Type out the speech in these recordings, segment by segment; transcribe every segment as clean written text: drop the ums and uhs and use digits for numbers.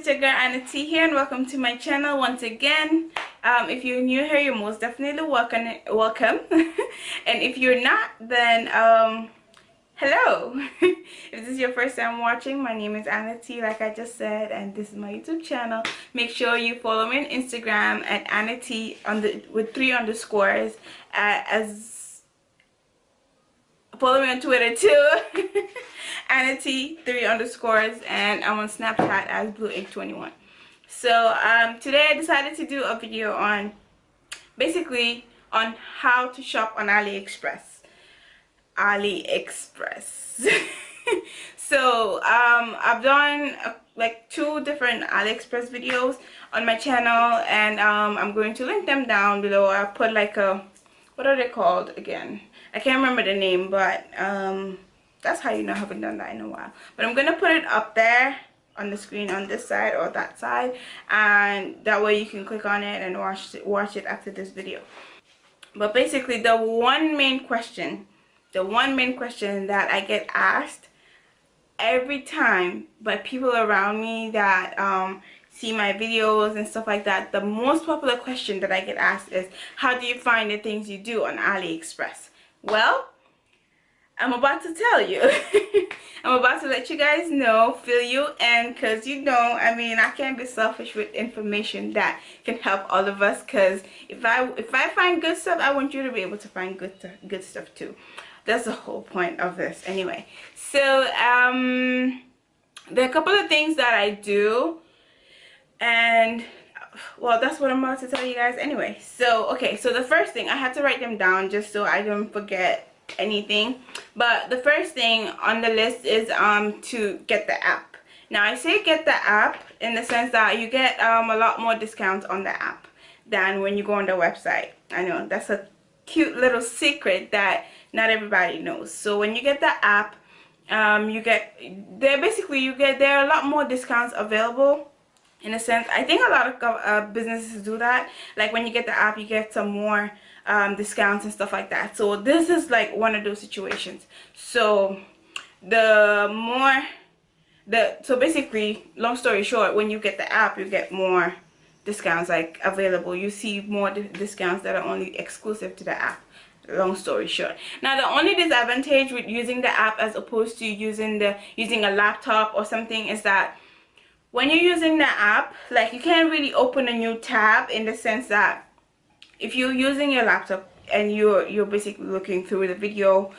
it's your girl Annatee here, and welcome to my channel once again. If you're new here, you're most definitely welcome. And if you're not, then hello. If this is your first time watching, my name is Annatee, like I just said, and this is my YouTube channel. Make sure you follow me on Instagram at annatee with 3 underscores, follow me on Twitter too. Annatee 3 underscores, and I'm on Snapchat as Blue821. So today I decided to do a video on how to shop on AliExpress. So I've done like 2 different AliExpress videos on my channel, and I'm going to link them down below. I put like a, what are they called again? I can't remember the name, but that's how you know I haven't done that in a while. But I'm gonna put it up there on the screen on this side or that side, and that way you can click on it and watch it after this video. But basically, the one main question that I get asked every time by people around me that see my videos and stuff like that, the most popular question that I get asked is, how do you find the things you do on AliExpress? Well, I'm about to tell you. I'm about to let you guys know, fill you in, because you know, I mean, I can't be selfish with information that can help all of us, because if I find good stuff, I want you to be able to find good stuff too. That's the whole point of this anyway. So there are a couple of things that I do, and well, that's what I'm about to tell you guys anyway. So okay, so the first thing, I had to write them down just so I don't forget anything, but the first thing on the list is to get the app. Now I say get the app in the sense that you get a lot more discounts on the app than when you go on the website. I know that's a cute little secret that not everybody knows. So when you get the app, there are a lot more discounts available. In a sense, I think a lot of businesses do that. Like when you get the app, you get some more discounts and stuff like that. So this is like one of those situations. So so basically, long story short, when you get the app, you get more discounts like available. You see more discounts that are only exclusive to the app. Long story short. Now the only disadvantage with using the app as opposed to using a laptop or something is that when you're using the app, like, you can't really open a new tab, in the sense that if you're using your laptop and you're basically looking through you're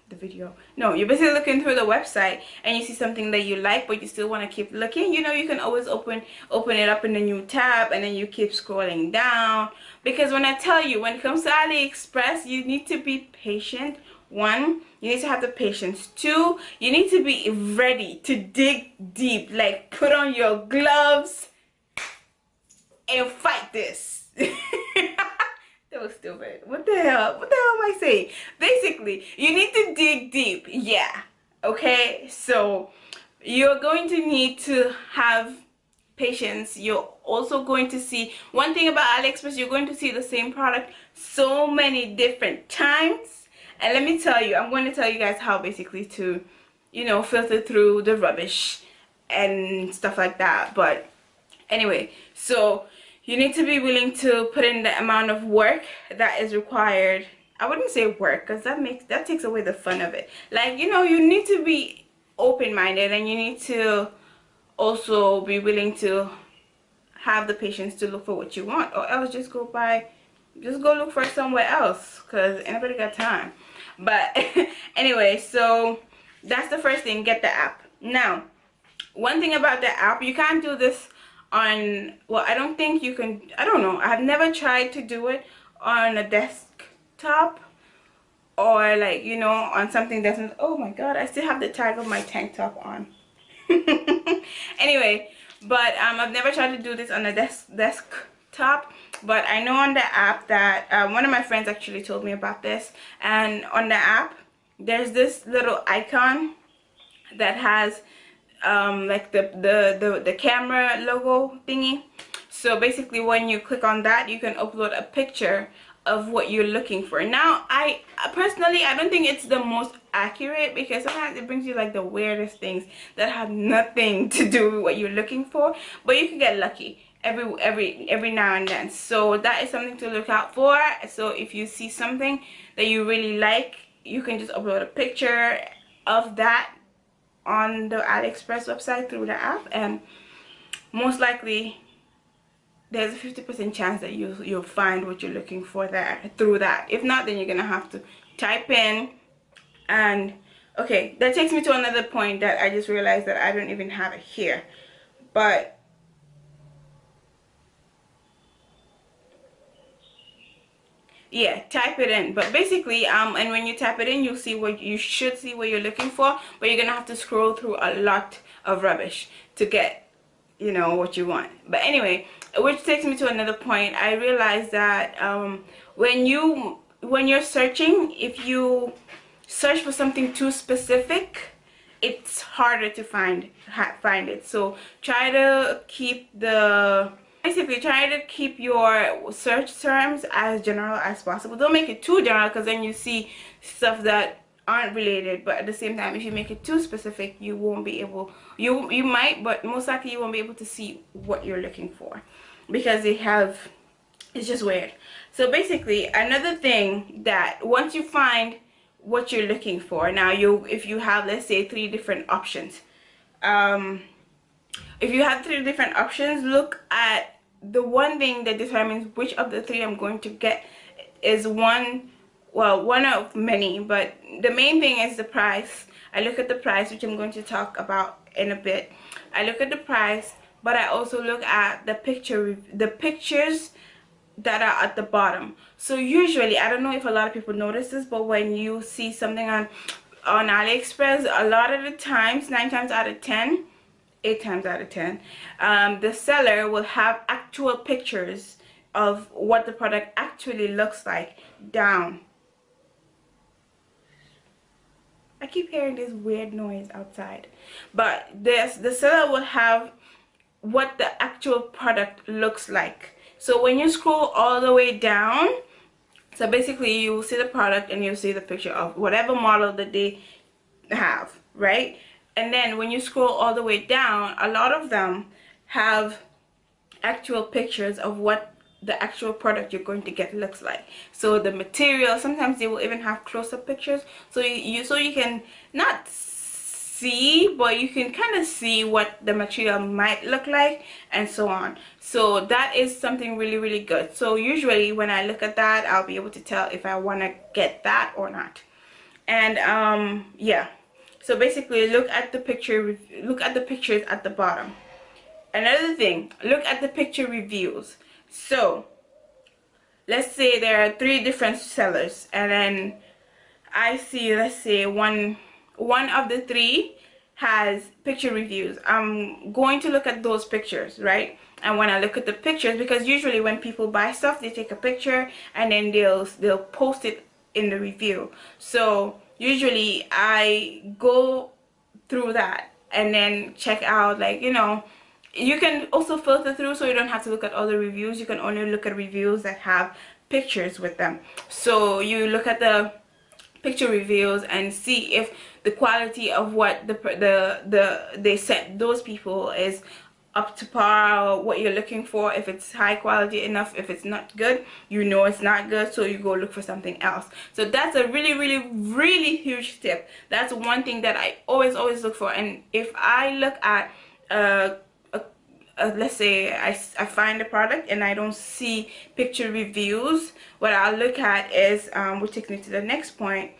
basically looking through the website and you see something that you like but you still want to keep looking, you know, you can always open it up in a new tab, and then you keep scrolling down. Because when I tell you, when it comes to AliExpress, you need to be patient. 1, you need to have the patience. 2, you need to be ready to dig deep, like put on your gloves and fight this. That was stupid. What the hell am I saying? Basically, you need to dig deep. Yeah, okay. So you're going to need to have patience. You're also going to see, one thing about AliExpress, you're going to see the same product so many different times. And let me tell you, I'm going to tell you guys how basically to, you know, filter through the rubbish and stuff like that. But anyway, so you need to be willing to put in the amount of work that is required. I wouldn't say work, because that takes away the fun of it. Like, you know, you need to be open-minded, and you need to also be willing to have the patience to look for what you want, or else just go look for it somewhere else, because anybody got time. But anyway, so that's the first thing, get the app. Now, one thing about the app, you can't do this on, well, I don't think you can, I don't know, I've never tried to do it on a desktop, or like, you know, on something that's, oh my god, I still have the tag of my tank top on. Anyway, but I've never tried to do this on a desktop, but I know on the app that one of my friends actually told me about this. And on the app, there's this little icon that has like the camera logo thingy. So basically, when you click on that, you can upload a picture of what you're looking for. Now, I personally, I don't think it's the most accurate, because sometimes it brings you like the weirdest things that have nothing to do with what you're looking for, but you can get lucky every now and then. So that is something to look out for. So if you see something that you really like, you can just upload a picture of that on the AliExpress website through the app, and most likely there's a 50% chance that you'll find what you're looking for there through that. If not, then you're gonna have to type in. And okay, that takes me to another point that I just realized that I don't even have it here, but yeah, type it in. But basically, and when you type it in, you should see what you're looking for, but you're gonna have to scroll through a lot of rubbish to get, you know, what you want. But anyway, which takes me to another point. I realized that when you're searching, if you search for something too specific, it's harder to find it. So try to keep your search terms as general as possible. Don't make it too general, because then you see stuff that aren't related. But at the same time, if you make it too specific, you won't be able, you might, but most likely you won't be able to see what you're looking for, because it's just weird. So basically, another thing, that once you find what you're looking for, now if you have, let's say, 3 different options, if you have 3 different options, look at the one thing that determines which of the 3 I'm going to get is one of many, but the main thing is the price. I look at the price, which I'm going to talk about in a bit. I look at the price, but I also look at the pictures that are at the bottom. So usually, I don't know if a lot of people notice this, but when you see something on AliExpress, a lot of the times, 9 times out of 10, 8 times out of 10, the seller will have actual pictures of what the product actually looks like down. I keep hearing this weird noise outside, but the seller will have what the actual product looks like. So when you scroll all the way down, so basically you will see the product and you'll see the picture of whatever model that they have, right? And then when you scroll all the way down, a lot of them have actual pictures of what the actual product you're going to get looks like. So the material, sometimes they will even have close-up pictures, so you can not see, but you can kind of see what the material might look like, and so on. So that is something really, really good. So usually when I look at that, I'll be able to tell if I want to get that or not. And yeah, so basically look at the pictures at the bottom. Another thing, look at the picture reviews. So let's say there are 3 different sellers, and then I see, let's say one of the 3 has picture reviews. I'm going to look at those pictures, right? And when I look at the pictures, because usually when people buy stuff, they take a picture and then they'll post it in the review. So usually I go through that and then check out, like, you know, you can also filter through, so you don't have to look at all the reviews. You can only look at reviews that have pictures with them. So you look at the picture reviews and see if the quality of what they sent those people is up to par, what you're looking for. If it's high quality enough, if it's not good, you know it's not good, so you go look for something else. So that's a really, really, really huge tip. That's one thing that I always look for. And if I look at let's say I find a product and I don't see picture reviews, what I'll look at is, which takes me to the next point,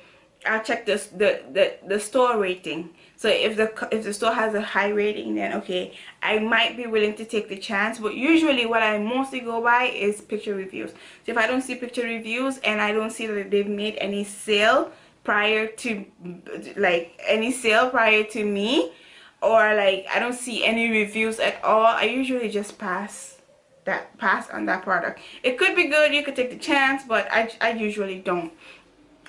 I'll check the store rating. So if the store has a high rating, then okay, I might be willing to take the chance. But usually what I mostly go by is picture reviews. So if I don't see picture reviews and I don't see that they've made any sale prior to, like, any sale prior to me, or like I don't see any reviews at all, I usually just pass on that product. It could be good, you could take the chance, but I usually don't.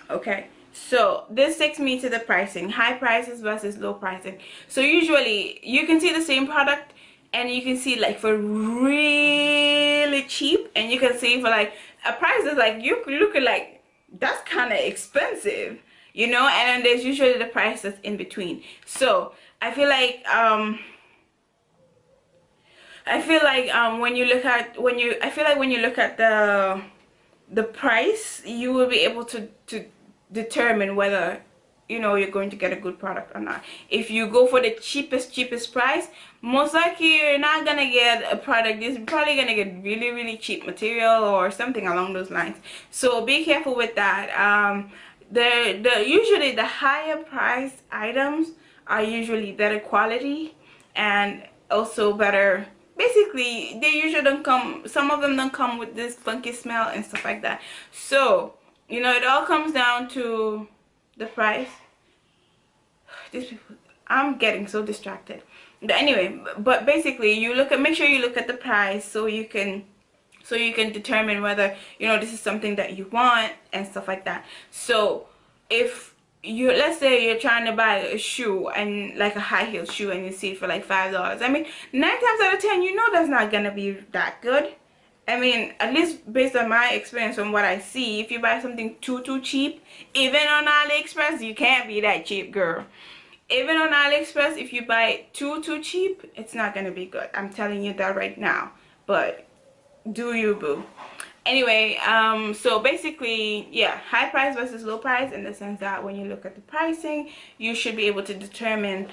Okay, so this takes me to the pricing, high prices versus low pricing. So usually you can see the same product and you can see like for really cheap, and you can see for like a price is like, you look at like, that's kind of expensive, you know. And then there's usually the price that's in between. So I feel like when you look at when you look at the price, you will be able to determine whether, you know, you're going to get a good product or not. If you go for the cheapest price, most likely you're not gonna get a product. You're probably gonna get really cheap material or something along those lines. So be careful with that. Usually the higher priced items are usually better quality and also better. Basically, they usually don't come, some of them don't come with this funky smell and stuff like that. So, you know, it all comes down to the price. These people, I'm getting so distracted. But anyway, but basically, you make sure you look at the price so you can determine whether, you know, this is something that you want and stuff like that. So if you, let's say you're trying to buy a shoe, and like a high heel shoe, and you see it for like $5, I mean, 9 times out of 10 you know that's not gonna be that good. I mean, at least based on my experience, from what I see, if you buy something too cheap, even on AliExpress, you can't be that cheap, girl. Even on AliExpress, if you buy it too cheap, it's not gonna be good. I'm telling you that right now. But do you, boo? Anyway, so basically, yeah, high price versus low price, in the sense that when you look at the pricing, you should be able to determine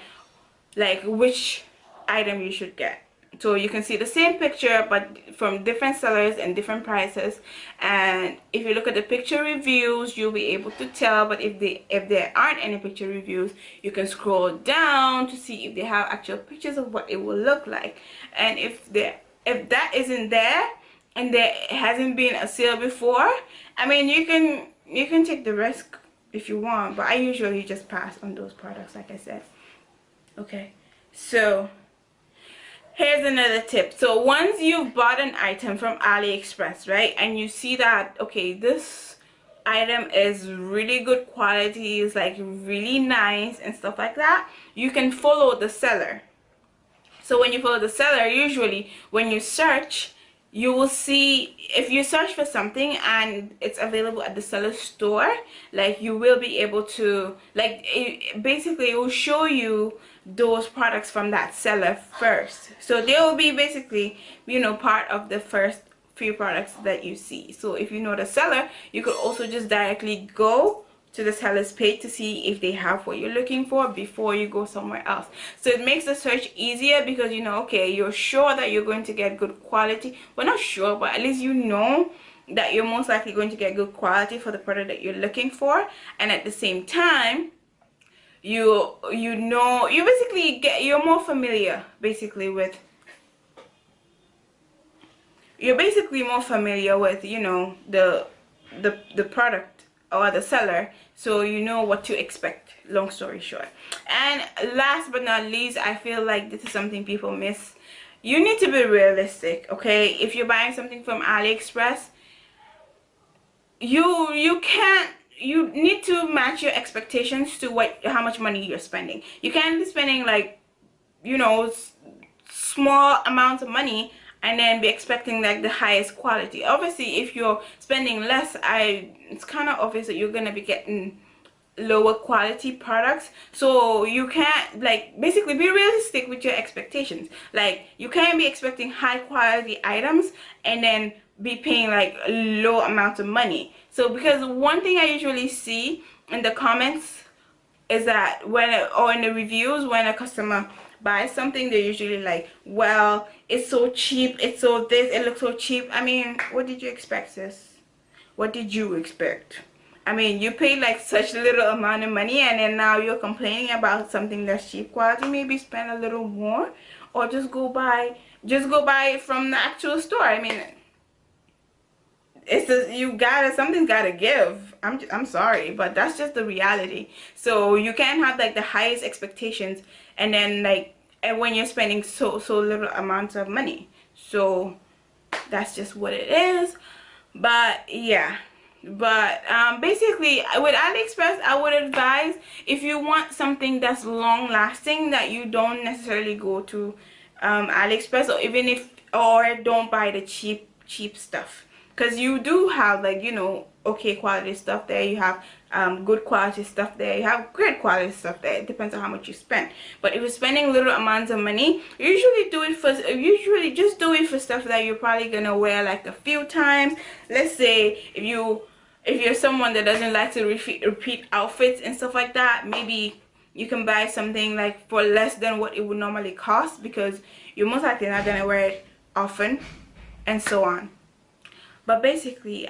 like which item you should get. So you can see the same picture but from different sellers and different prices, and if you look at the picture reviews, you'll be able to tell. But if there aren't any picture reviews, you can scroll down to see if they have actual pictures of what it will look like. And if that isn't there, and there hasn't been a sale before, I mean, you can take the risk if you want, but I usually just pass on those products, like I said. Okay, so here's another tip. So once you've bought an item from AliExpress, right, and you see that, okay, this item is really good quality, it's like really nice and stuff like that, you can follow the seller. So when you follow the seller, usually when you search, you will see, if you search for something and it's available at the seller's store, like, you will be able to, like, basically it will show you those products from that seller first. So they will be basically, you know, part of the first few products that you see. So if you know the seller, you could also just directly go to the seller's page to see if they have what you're looking for before you go somewhere else. So it makes the search easier, because you know, okay, you're sure that you're going to get good quality. Well, not sure, but at least you know that you're most likely going to get good quality for the product that you're looking for. And at the same time, you know, you basically you're more familiar basically with, you know, the product or the seller, so you know what to expect, long story short. And last but not least, I feel like this is something people miss. You need to be realistic, okay? If you're buying something from AliExpress, you need to match your expectations to how much money you're spending. You can't be spending, like, you know, small amounts of money and then be expecting like the highest quality. Obviously, if you're spending less, it's kind of obvious that you're gonna be getting lower quality products. So you can't, like, basically be realistic with your expectations. Like, you can't be expecting high quality items and then be paying like low amounts of money. So because one thing I usually see in the comments is that or in the reviews, when a customer buy something, they're usually like, well, it's so cheap, it's so this, it looks so cheap. I mean, what did you expect, sis? What did you expect? I mean, you paid like such little amount of money, and then now you're complaining about something that's cheap quality. Maybe spend a little more, or just go buy it from the actual store. I mean, it's just, something's gotta give. I'm sorry, but that's just the reality. So you can't have like the highest expectations and then when you're spending so little amounts of money. So that's just what it is. But yeah, but basically with AliExpress, I would advise, if you want something that's long lasting, that you don't necessarily go to AliExpress, or don't buy the cheap stuff. because you do have, like, you know, okay quality stuff there, you have good quality stuff there, you have great quality stuff there. It depends on how much you spend. But if you're spending little amounts of money, usually just do it for stuff that you're probably gonna wear like a few times. Let's say if you're someone that doesn't like to repeat outfits and stuff like that, maybe you can buy something like for less than what it would normally cost, because you're most likely not gonna wear it often, and so on. But basically,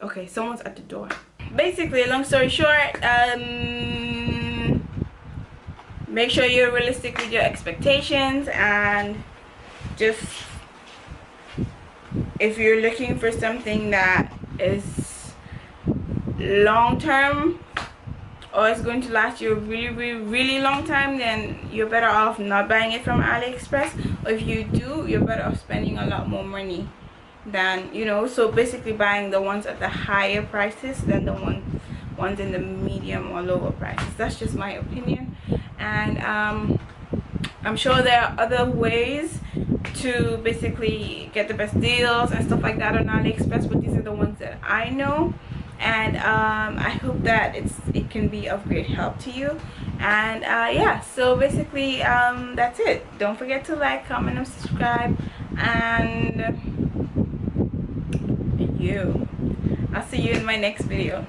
okay, someone's at the door. Basically, long story short, make sure you're realistic with your expectations, and just, if you're looking for something that is long term or it's going to last you a really long time, then you're better off not buying it from AliExpress. Or if you do, you're better off spending a lot more money than, you know, so basically buying the ones at the higher prices than the ones in the medium or lower prices. That's just my opinion. And I'm sure there are other ways to basically get the best deals and stuff like that on AliExpress, but these are the ones that I know. And I hope that it can be of great help to you. And yeah, so basically that's it. Don't forget to like, comment, and subscribe. And I'll see you in my next video.